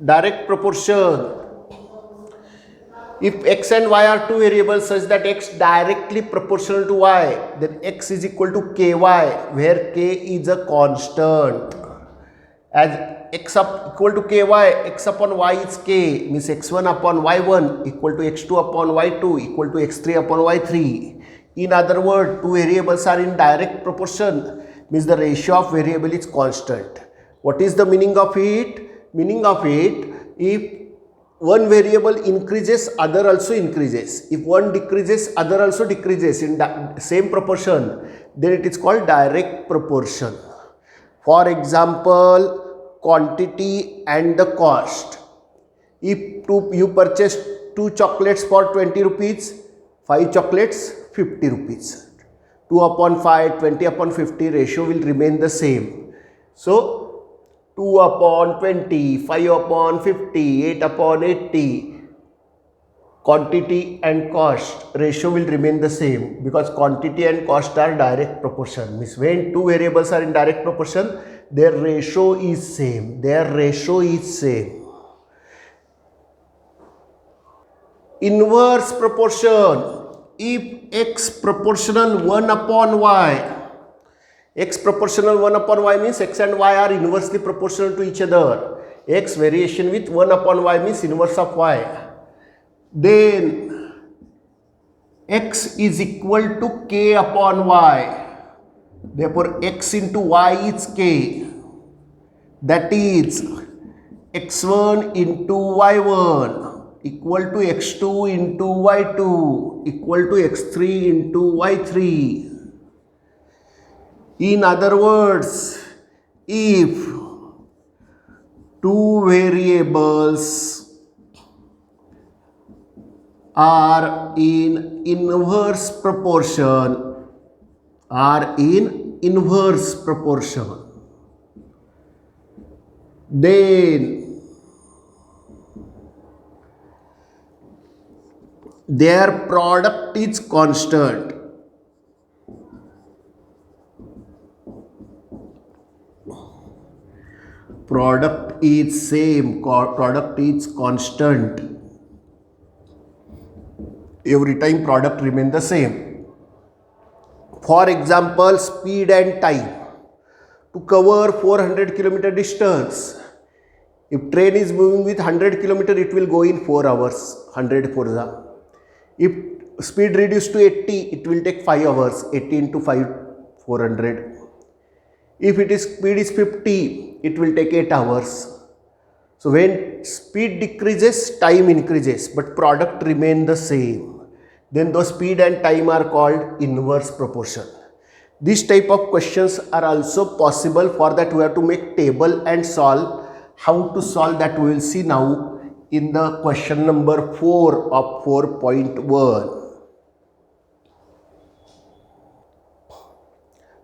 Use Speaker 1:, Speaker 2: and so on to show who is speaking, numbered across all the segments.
Speaker 1: direct proportion. If x and y are two variables such that x directly proportional to y, then x is equal to ky, where k is a constant. As x up equal to ky, x upon y is k, means x1 upon y1 equal to x2 upon y2 equal to x3 upon y3. In other words, two variables are in direct proportion, means the ratio of variable is constant. What is the meaning of it? Meaning of it, if one variable increases, other also increases. If one decreases, other also decreases in the same proportion, then it is called direct proportion. For example, quantity and the cost. If you purchase 2 chocolates for 20 rupees, 5 chocolates 50 rupees. 2 upon 5, 20 upon 50 ratio will remain the same. So 2 upon 20, 5 upon 50, 8 upon 80, quantity and cost ratio will remain the same, because quantity and cost are direct proportion. Means when two variables are in direct proportion, their ratio is same. Inverse proportion. If x proportional 1 upon y, x proportional 1 upon y means x and y are inversely proportional to each other. X variation with 1 upon y means inverse of y. Then x is equal to k upon y. Therefore, x into y is k. That is x1 into y1 equal to x2 into y2 equal to x3 into y3. In other words, if two variables are in inverse proportion, then their product is constant. Product is same, product is constant. Every time product remain the same. For example, speed and time. To cover 400 km distance, if train is moving with 100 km, it will go in 4 hours, 100 forza. If speed reduced to 80, it will take 5 hours, 80 into 5, 400. If speed is 50, it will take 8 hours. So when speed decreases, time increases, but product remain the same. Then those speed and time are called inverse proportion. This type of questions are also possible. For that we have to make table and solve. How to solve that we will see now in the question number 4 of 4.1.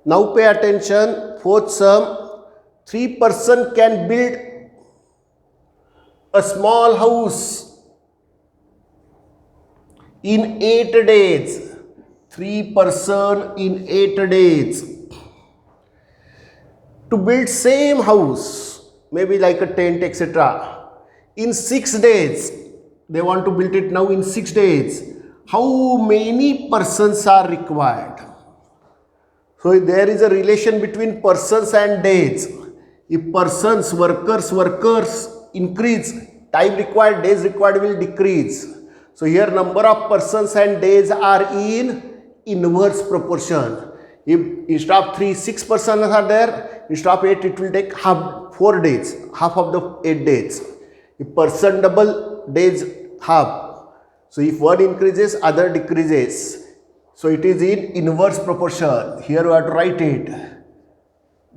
Speaker 1: Now pay attention. Fourth sum, 3 persons can build a small house in 8 days. 3 persons in 8 days. To build same house, maybe like a tent, etc. in 6 days. They want to build it now in 6 days. How many persons are required? So there is a relation between persons and days. If persons, workers increase, time required, days required will decrease. So here number of persons and days are in inverse proportion. If instead of 3, 6 persons are there, instead of 8, it will take half 4 days, half of the 8 days. If person double, days half. So if one increases, other decreases. So it is in inverse proportion. Here we have to write it.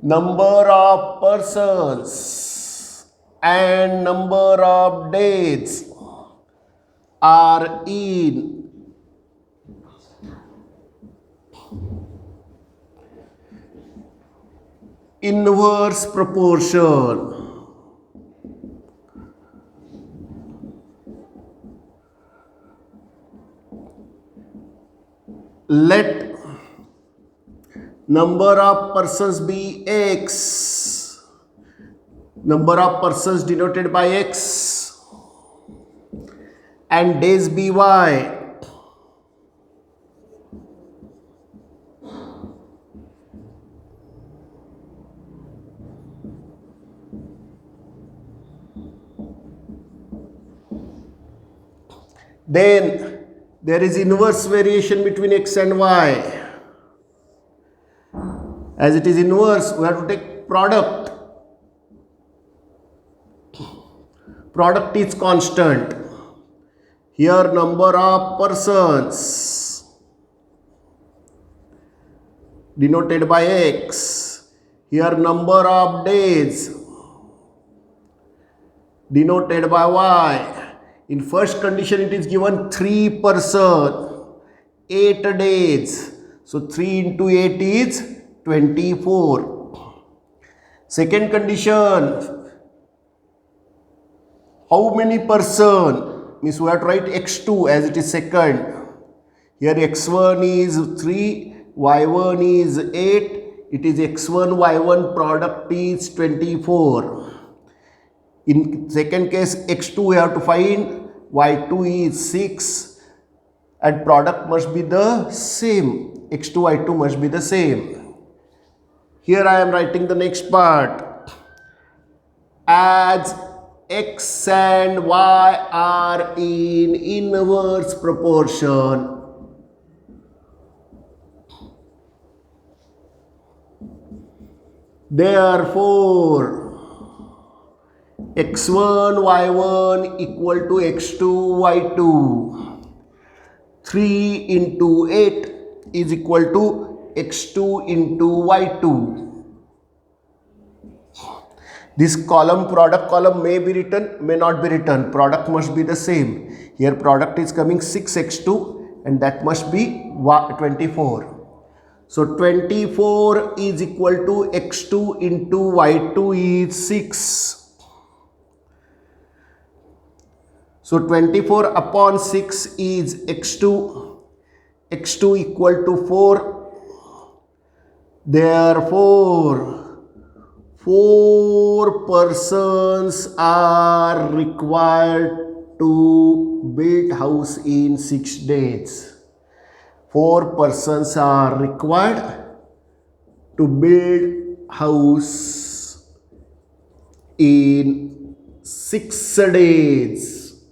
Speaker 1: Number of persons and number of days are in inverse proportion. Let number of persons be x, number of persons denoted by X, and days be Y. Then there is inverse variation between X and Y. As it is inverse, we have to take product. Product is constant. Here number of persons denoted by X. Here number of days denoted by Y. In first condition it is given 3 persons, 8 days. So 3 into 8 is 24. Second condition, how many person? Means we have to write x2 as it is second. Here x1 is 3, y1 is 8. It is x1, y1, product is 24. In second case, x2 we have to find, y2 is 6, and product must be the same. x2, y2 must be the same. Here I am writing the next part. As x and y are in inverse proportion, therefore x1 y1 equal to x2 y2. 3 into 8 is equal to x2 into y2. This column, product column, may be written, may not be written. Product must be the same. Here product is coming 6x2 and that must be 24. So 24 is equal to x2 into y2 is 6. So 24 upon 6 is x2. x2 equal to 4. Therefore, 4 persons are required to build house in 6 days. 4 persons are required to build house in 6 days.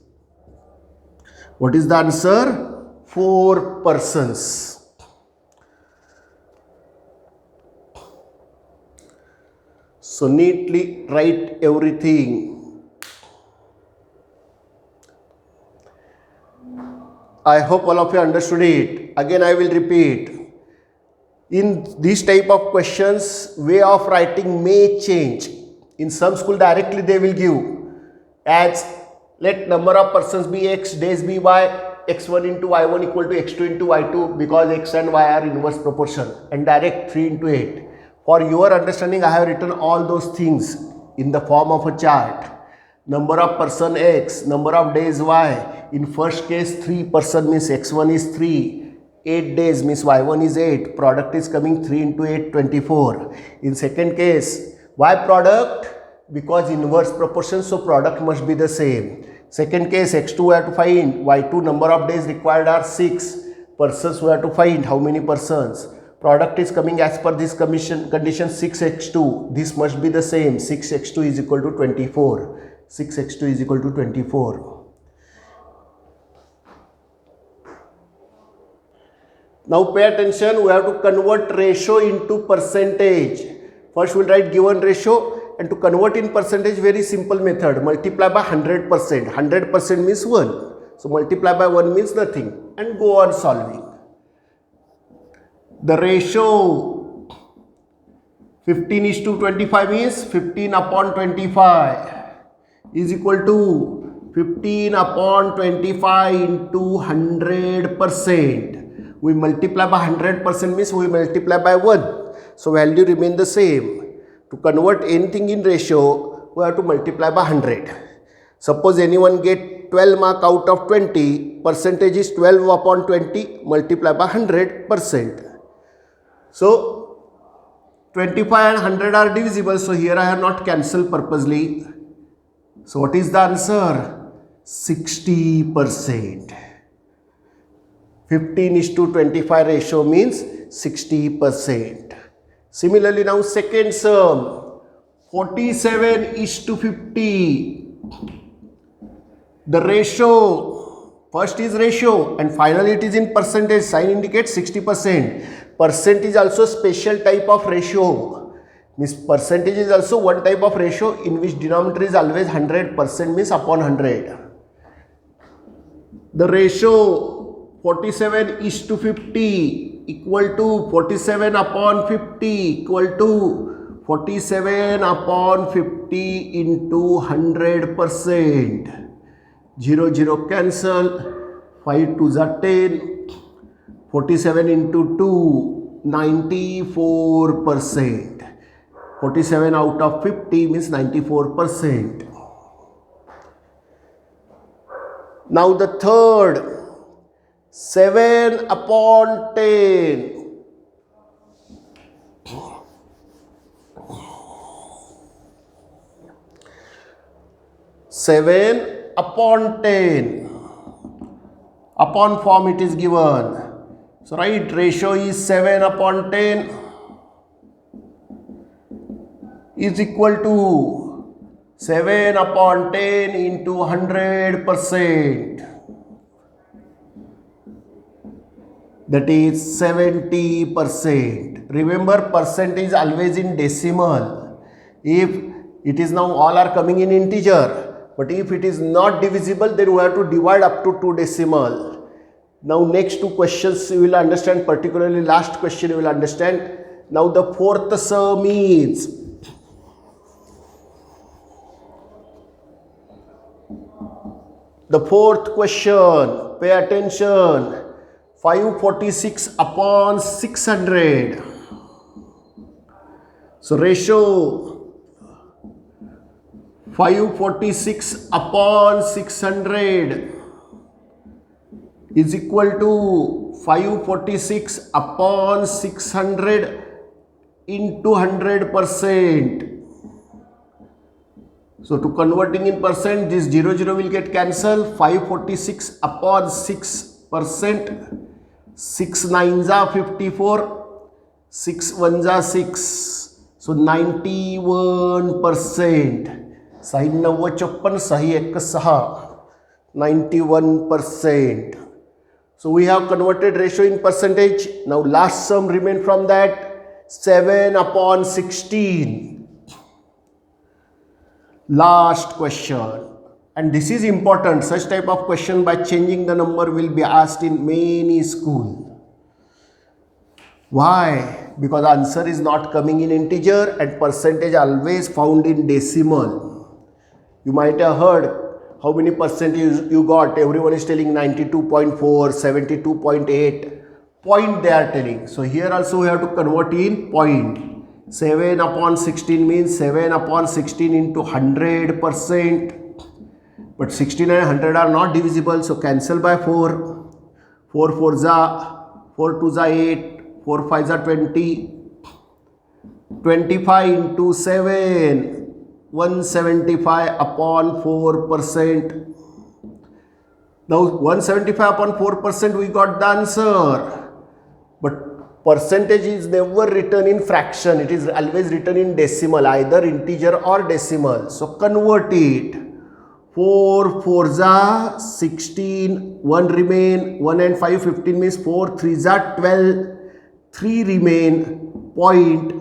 Speaker 1: What is the answer? 4 persons. So neatly write everything. I hope all of you understood it. Again I will repeat. In this type of questions, way of writing may change. In some school directly they will give as let number of persons be x, days be y, x1 into y1 equal to x2 into y2 because x and y are inverse proportion, and direct 3 into 8. For your understanding, I have written all those things in the form of a chart. Number of person x, number of days y. In first case, 3 person means x1 is 3, 8 days means y1 is 8. Product is coming 3 into 8, 24. In second case, why product? Because inverse proportion, so product must be the same. Second case, x2 we have to find, y2 number of days required are 6. Persons we have to find, how many persons? Product is coming as per this condition 6x2. This must be the same. 6x2 is equal to 24. 6x2 is equal to 24. Now pay attention. We have to convert ratio into percentage. First we will write given ratio, and to convert in percentage, very simple method. Multiply by 100%. 100% means 1. So multiply by 1 means nothing, and go on solving. The ratio 15 is to 25 is 15 upon 25 is equal to 15 upon 25 into 100%. We multiply by 100% means we multiply by 1. So value remain the same. To convert anything in ratio, we have to multiply by 100. Suppose anyone get 12 mark out of 20, percentage is 12 upon 20, multiply by 100%. So 25 and 100 are divisible, so here I have not cancelled purposely. So what is the answer? 60%. 15:25 ratio means 60%. Similarly, now second sum, 47:50. The ratio, first is ratio and finally it is in percentage. Sign indicates 60%. Percent is also special type of ratio. Means percentage is also one type of ratio in which denominator is always 100%, means upon 100. The ratio 47:50 equal to 47 upon 50 equal to 47 upon 50 into 100%. 0, 0 cancel. 5 2s are 10. 47 into 2, 94%. 47 out of 50 means 94%. Now the third, 7 upon 10. Upon 10. Upon form it is given. So right, ratio is 7 upon 10 is equal to 7 upon 10 into 100%. That is 70%. Remember, percent is always in decimal. If it is now all are coming in integer, but if it is not divisible, then we have to divide up to 2 decimal. Now next two questions you will understand, particularly last question you will understand. Now the fourth sum is the fourth question. Pay attention. 546 upon 600. So ratio 546 upon 600 is equal to 546 upon 600 into 100%. So to converting in percent, this 0 0 will get cancelled. 546 upon 6%. 6 9s are 54. 6 1s are 6. So 91%. 96 सही 91%. So we have converted ratio in percentage. Now last sum remain from that, 7 upon 16. Last question, and this is important. Such type of question by changing the number will be asked in many school. Why? Because answer is not coming in integer and percentage always found in decimal. You might have heard how many percentage you got. Everyone is telling 92.4, 72.8. Point they are telling. So here also we have to convert in point. 7 upon 16 means 7 upon 16 into 100%. But 16 and 100 are not divisible, so cancel by 4. 4 4s are 4 2s are 8. 4 5s are 20. 25 into 7. 175 upon 4%. Now 175 upon 4% we got the answer. But percentage is never written in fraction. It is always written in decimal, either integer or decimal. So convert it. 4 4s are 16. 1 remain. 1 and 5 15 means 4 3s are 12. 3 remain. Point.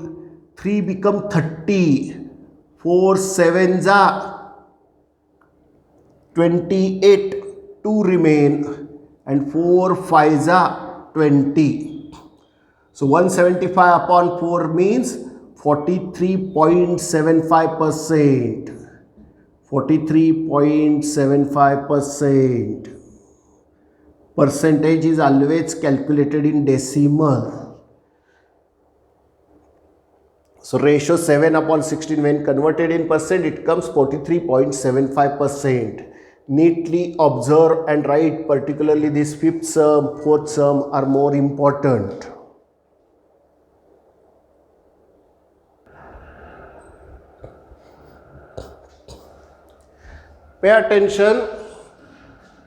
Speaker 1: 3 become 30. 4 7s are 28, 2 remain, and 4 5s are 20. So 175 upon 4 means 43.75%. 43.75%. Percentage is always calculated in decimal. So ratio 7 upon 16 when converted in percent, it comes 43.75%. Neatly observe and write, particularly this fifth sum, fourth sum are more important. Pay attention.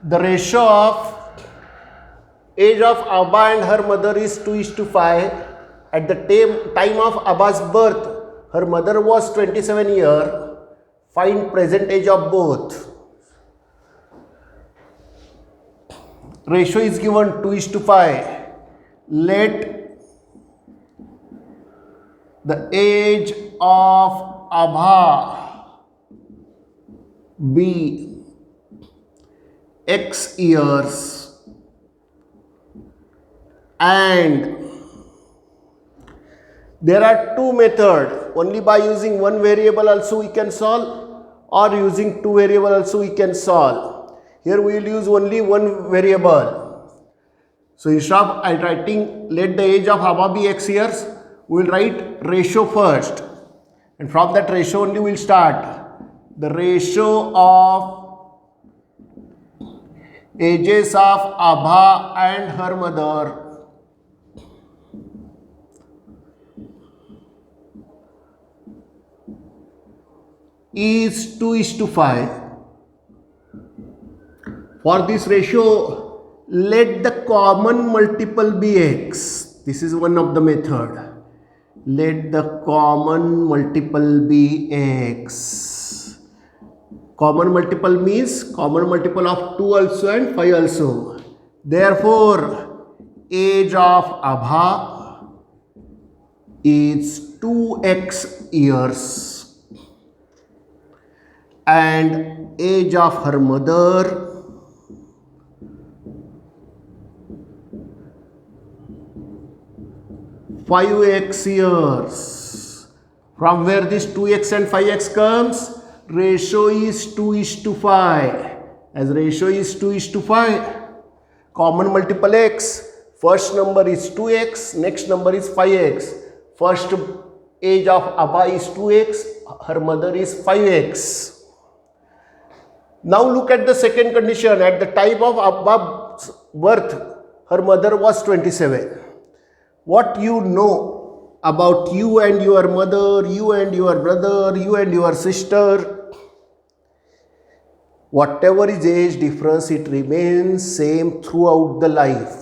Speaker 1: The ratio of age of Abba and her mother is 2:5. At the time of Abba's birth, her mother was 27 years. Find present age of both. Ratio is given 2:5. Let the age of Abha be X years and there are two methods. Only by using one variable also we can solve, or using two variable also we can solve. Here we will use only one variable. So instead of writing let the age of Abba be X years, we will write ratio first, and from that ratio only we will start. The ratio of ages of Abha and her mother is 2:5. For this ratio, let the common multiple be X. This is one of the method. Let the common multiple be X. Common multiple means common multiple of 2 also and 5 also. Therefore, age of Abha is 2x years and age of her mother five x years. From where this 2x and 5x comes? Ratio is 2:5. As ratio is 2:5, common multiple x. First number is 2x, next number is 5x. First age of Abba is 2x, her mother is 5x. Now look at the second condition. At the time of Abba's birth, her mother was 27. What you know about you and your mother, you and your brother, you and your sister, whatever is age difference, it remains same throughout the life.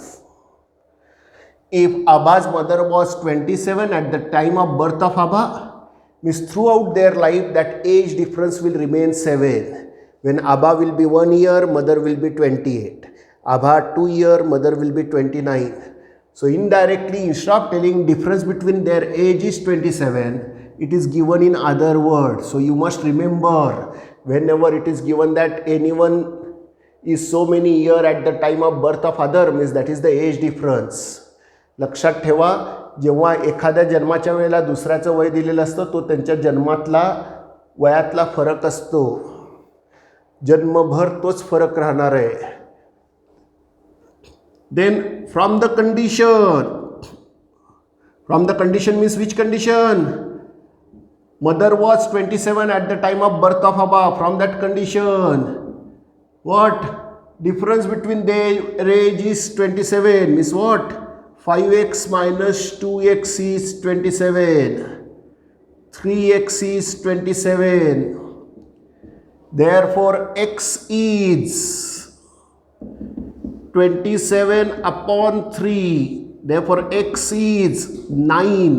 Speaker 1: If Abba's mother was 27 at the time of birth of Abba, means throughout their life that age difference will remain 7. When Abba will be 1 year, mother will be 28. Abba 2 year, mother will be 29. So indirectly, instead of telling difference between their age is 27, it is given in other words. So you must remember, whenever it is given that anyone is so many year at the time of birth of other, means that is the age difference. लक्षात ठेवा, जेव्हा एखाद्या जन्माच्या वेळेला दुसऱ्याचं वय दिलेलं असतं तो त्यांच्या जन्मातला वयातला फरक असतो. जन्मभर तोच फरक राहणार आहे. Then from the condition means which condition? Mother was 27 at the time of birth of Abba. From that condition, what? Difference between their age is 27. Means what? 5x minus 2x is 27. 3x is 27. Therefore, x is 27 upon 3. Therefore, x is 9.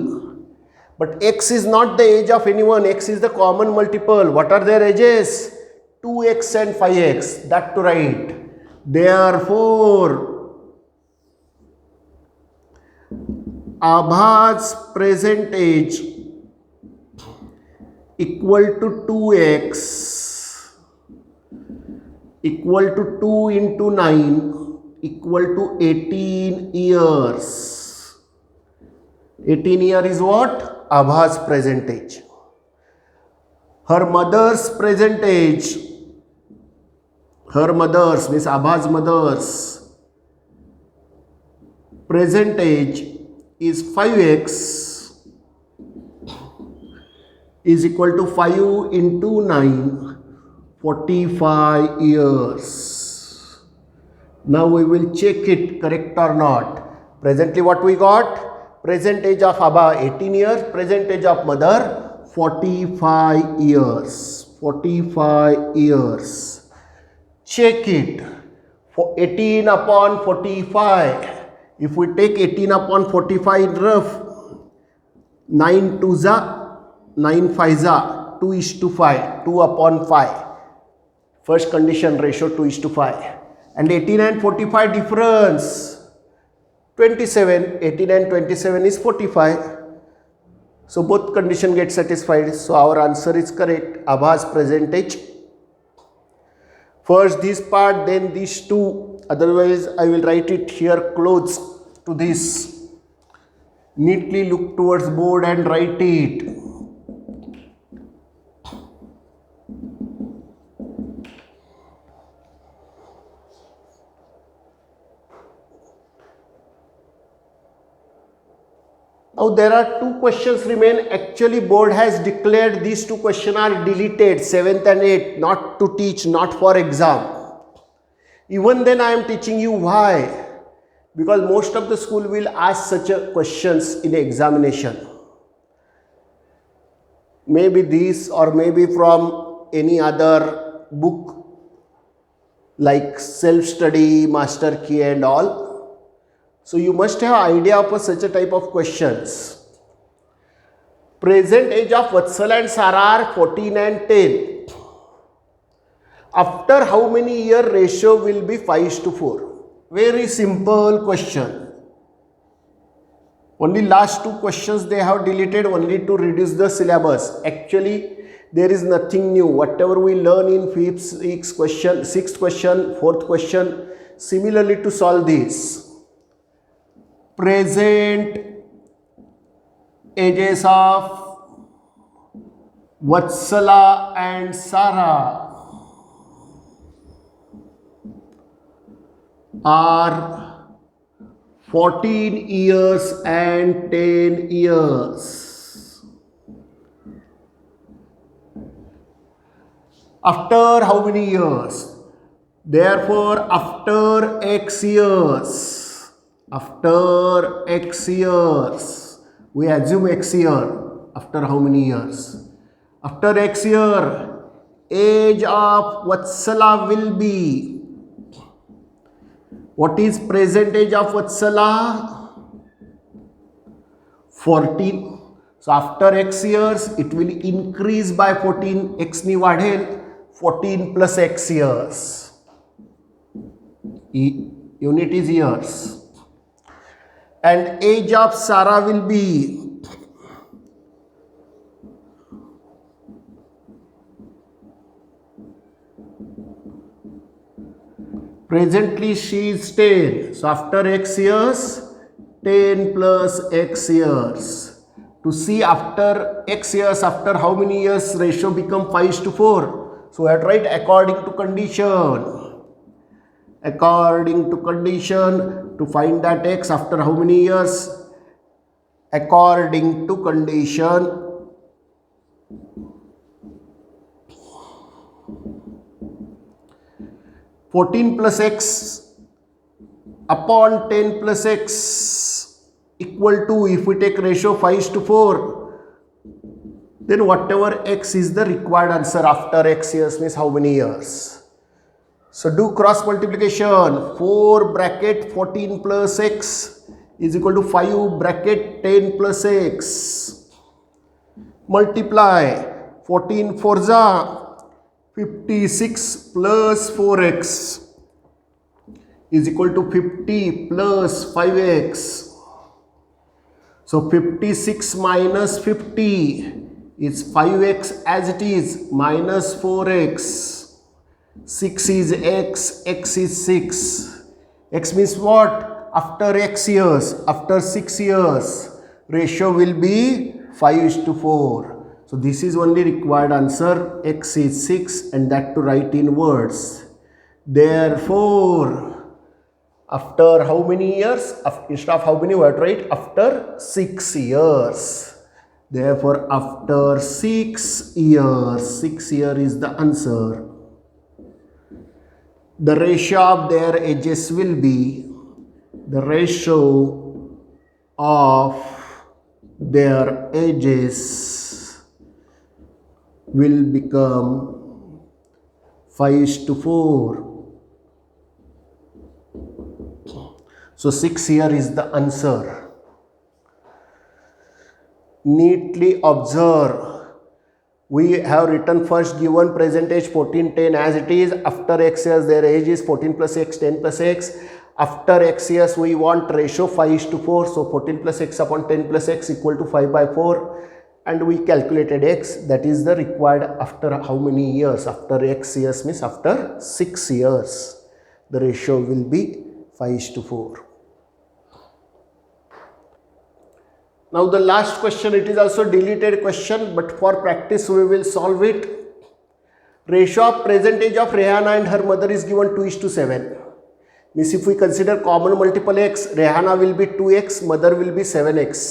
Speaker 1: But x is not the age of anyone. X is the common multiple. What are their ages? 2x and 5x. That to write. Therefore, Abha's present age equal to 2x equal to 2 into 9 equal to 18 years. 18 year is what? Abha's present age. Her mother's present age, her mother's means Abha's mother's present age is 5x is equal to 5 into 9, 45 years. Now we will check it correct or not. Presently what we got? Present age of Abba 18 years, present age of mother 45 years. 45 years. check it. For 18 upon 45, if we take 18 upon 45 in rough, 9 2 za, 9 5 za, 2:5, 2 upon 5. First condition ratio 2:5. And 18 and 45 difference, 27. 18 and 27 is 45. So both condition get satisfied. So our answer is correct. Abha's percentage. First this part, then these two. Otherwise, I will write it here close to this. Neatly look towards board and write it. Now there are two questions remain. Actually board has declared these two questions are deleted, 7th and 8th, not to teach, not for exam. Even then I am teaching you why. Because most of the school will ask such a questions in examination. Maybe this or maybe from any other book like self-study, master key and all. So you must have idea of such a type of questions. Present age of Vatsala and Sara are 14 and 10. After how many year ratio will be 5:4? Very simple question. Only last two questions they have deleted only to reduce the syllabus. Actually there is nothing new. Whatever we learn in 5th, 6th question, 6th question, 4th question, similarly to solve this. Present ages of Vatsala and Sara are 14 years and 10 years. After how many years? Therefore, after X years. After X years, we assume X year. After how many years? After X year, age of Vatsala will be. What is present age of Vatsala? 14. So after X years, it will increase by 14. X ni vadhel, 14 plus X years. Unit is years. And age of Sara will be presently she is 10. So after X years, 10 plus X years. To see after X years, after how many years ratio become 5:4. So I have to write according to condition. According to condition. To find that X after how many years? According to condition, (14 plus X upon 10 plus X equal to, if we take ratio 5:4, then whatever X is the required answer after X years means how many years. So do cross multiplication. 4 bracket 14 plus X is equal to 5 bracket 10 plus X. Multiply 14 4 za 56 plus 4X is equal to 50 plus 5X. So 56 minus 50 is 5X as it is minus 4X. 6 is X, X is 6. X means what? After X years, after 6 years, ratio will be 5:4. So this is only required answer. X is 6 and that to write in words. Therefore, after how many years? Instead of how many, we have to write after 6 years. Therefore, after 6 years, 6 years is the answer. The ratio of their ages will be, the ratio of their ages will become 5:4. So 6 here is the answer. Neatly observe. We have written first given present age 14, 10 as it is. After x years their age is 14 plus x, 10 plus x. After x years we want ratio 5:4. So 14 plus x upon 10 plus x equal to 5/4. And we calculated x, that is the required after how many years? After x years means after 6 years. The ratio will be 5:4. Now the last question, it is also deleted question, but for practice we will solve it. Ratio of present age of Rehana and her mother is given 2:7. Means if we consider common multiple x, Rehana will be 2x, mother will be 7x.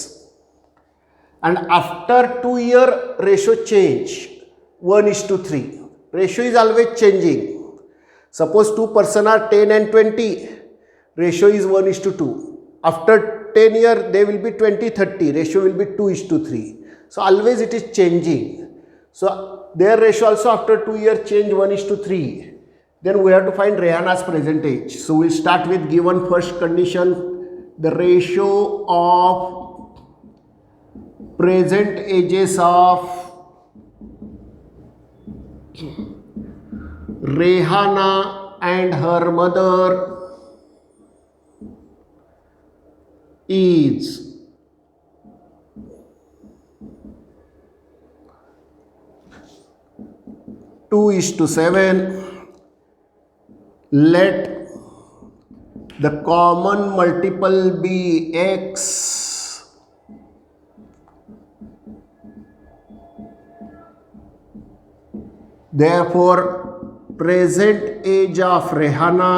Speaker 1: And after 2 year ratio change 1:3. Ratio is always changing. Suppose two person are 10 and 20, ratio is 1:2. After 10 year they will be 20, 30, ratio will be 2:3. So always it is changing. So their ratio also after 2 year change 1:3. Then we have to find Rehana's present age. So we will start with given first condition, the ratio of present ages of Rehana and her mother is 2:7. Let the common multiple be x. Therefore, present age of Rehana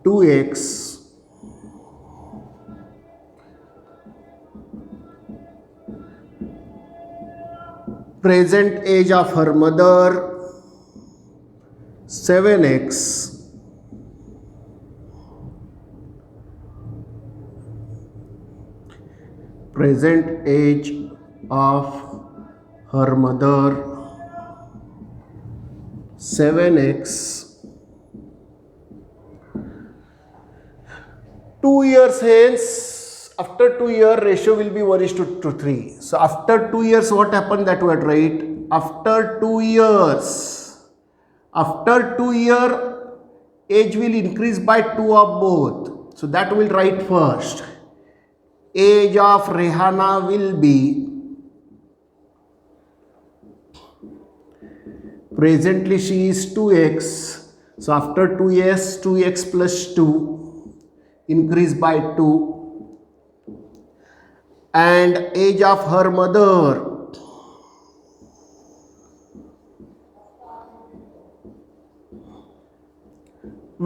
Speaker 1: 2x. Present age of her mother 7x. Present age of her mother 7x. 2 years hence, after 2 years ratio will be 1:3. So after 2 years what happened, that we had write. After 2 years, after 2 years age will increase by 2 of both. So that will write first. Age of Rehana will be, presently she is 2x. So after 2 years 2x plus 2 increase by 2. And age of her mother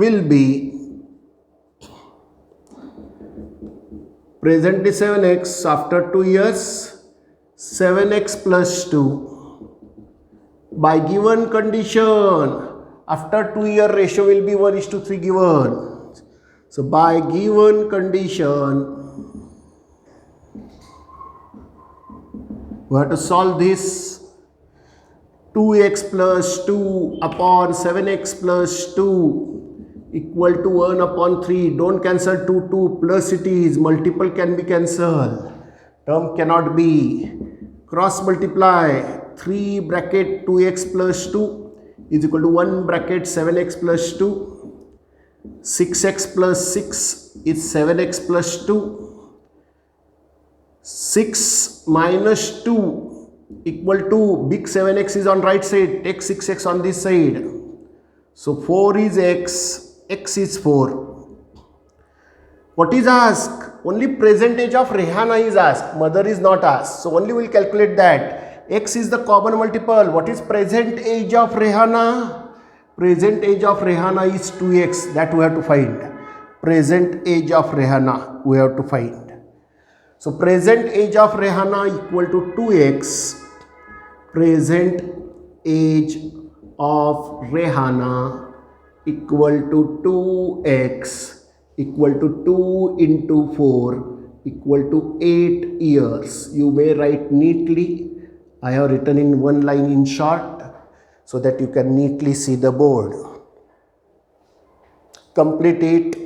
Speaker 1: will be, presently 7x, after 2 years 7x plus 2. By given condition, after 2 year ratio will be 1:3 given. So by given condition, we have to solve this. 2x plus 2 upon 7x plus 2 equal to 1 upon 3. Don't cancel 2, 2 plus it is. Multiple can be cancelled. Term cannot be. Cross multiply. 3 bracket 2x plus 2 is equal to 1 bracket 7x plus 2. 6x plus 6 is 7x plus 2. 6 minus 2 equal to big 7x is on right side. Take 6x on this side. So 4 is x. X is 4. What is asked? Only present age of Rehana is asked. Mother is not asked. So only we will calculate that. X is the common multiple. What is present age of Rehana? Present age of Rehana is 2x. That we have to find. Present age of Rehana we have to find. So present age of Rehana equal to 2x. Present age of Rehana equal to 2x equal to 2 into 4 equal to 8 years. You may write neatly. I have written in one line in short so that you can neatly see the board. complete it.